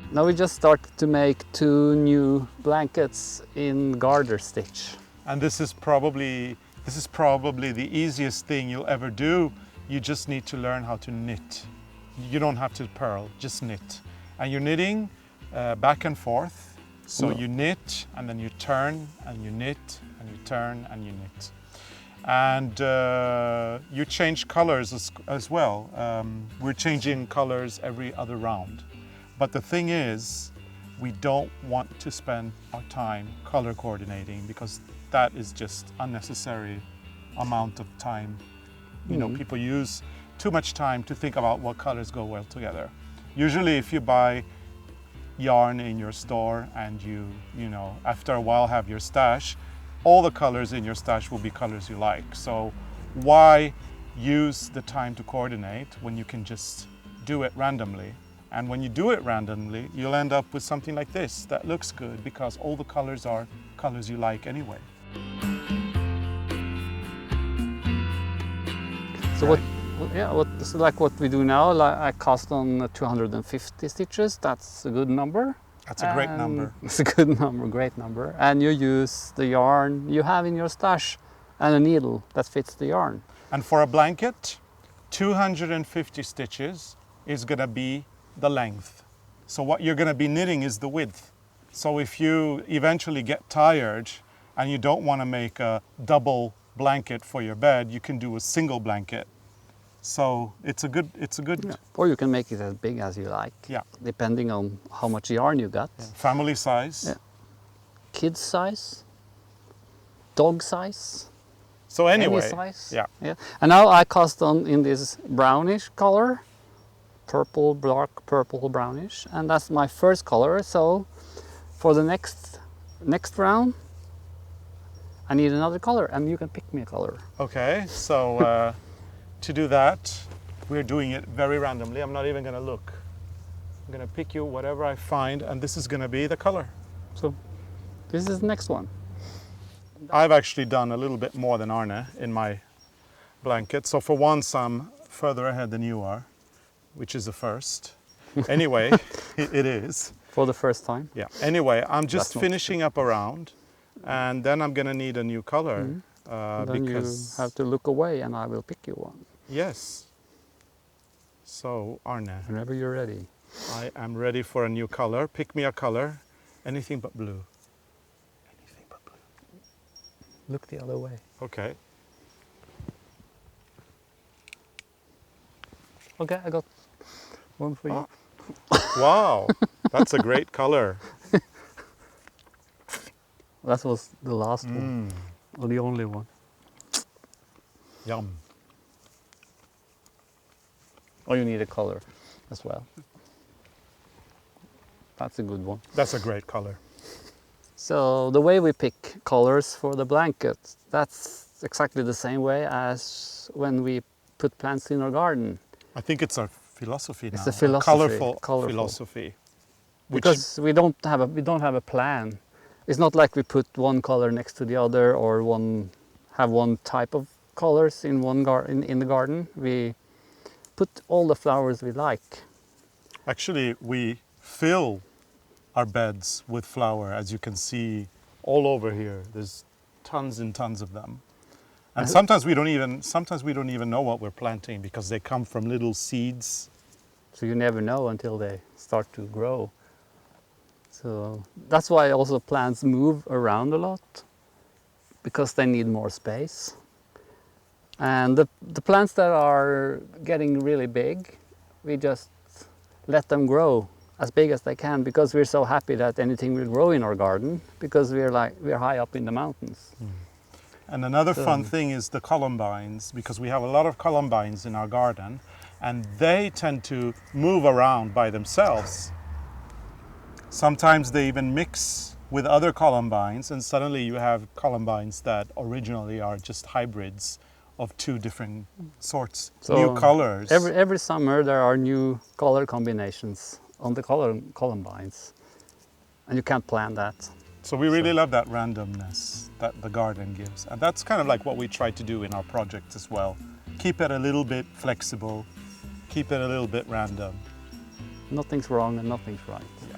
Now we just started to make 2 new blankets in garter stitch. And this is probably the easiest thing you'll ever do. You just need to learn how to knit. You don't have to purl, just knit. And you're knitting back and forth. So you knit and then you turn and you knit and you turn and you knit. And you change colors as well. We're changing colors every other round. But the thing is, we don't want to spend our time color coordinating because that is just unnecessary amount of time. You know, people use too much time to think about what colors go well together. Usually if you buy yarn in your store and you know, after a while have your stash, all the colors in your stash will be colors you like. So why use the time to coordinate when you can just do it randomly? And when you do it randomly, you'll end up with something like this that looks good because all the colors are colors you like anyway. So so like what we do now, like I cast on 250 stitches. That's a good number. That's a great number. It's a good number, great number. And you use the yarn you have in your stash and a needle that fits the yarn. And for a blanket, 250 stitches is going to be the length. So what you're going to be knitting is the width. So if you eventually get tired and you don't want to make a double blanket for your bed, you can do a single blanket. So it's a good. Yeah. Or you can make it as big as you like. Yeah. Depending on how much yarn you got. Yeah. Family size. Yeah. Kid size. Dog size. So anyway. Any size. Yeah. Yeah. And now I cast on in this brownish color. Purple, dark purple, brownish. And that's my first color. So for the next round, I need another color and you can pick me a color. Okay. So to do that, we're doing it very randomly. I'm not even going to look. I'm going to pick you whatever I find, and this is going to be the color. So this is the next one. I've actually done a little bit more than Arne in my blanket. So for once, I'm further ahead than you are, which is a first. Anyway, it is. For the first time? Yeah. Anyway, I'm just finishing up a round, and then I'm going to need a new color. Then because you have to look away and I will pick you one. Yes. So, Arne. Whenever you're ready. I am ready for a new color. Pick me a color. Anything but blue. Anything but blue. Look the other way. Okay. Okay, I got one for you. Wow, that's a great color. That was the last one. Or the only one. Yum. Or you need a color as well. That's a good one. That's a great color. So the way we pick colors for the blanket, that's exactly the same way as when we put plants in our garden. I think it's our philosophy now. It's a philosophy. Colorful philosophy. Because we don't have a plan. It's not like we put one color next to the other or have one type of colors in in the garden. We put all the flowers we like. Actually, we fill our beds with flower, as you can see all over here. There's tons and tons of them. And sometimes we don't even know what we're planting because they come from little seeds. So you never know until they start to grow. So that's why also plants move around a lot, because they need more space. And the plants that are getting really big, we just let them grow as big as they can, because we're so happy that anything will grow in our garden, because we're high up in the mountains. And another fun thing is the columbines, because we have a lot of columbines in our garden, and they tend to move around by themselves. Sometimes they even mix with other columbines, and suddenly you have columbines that originally are just hybrids of two different sorts, So new colors. Every summer there are new color combinations on the columbines, and you can't plan that. So we really love that randomness that the garden gives. And that's kind of like what we try to do in our projects as well. Keep it a little bit flexible, keep it a little bit random. Nothing's wrong and nothing's right. Yeah.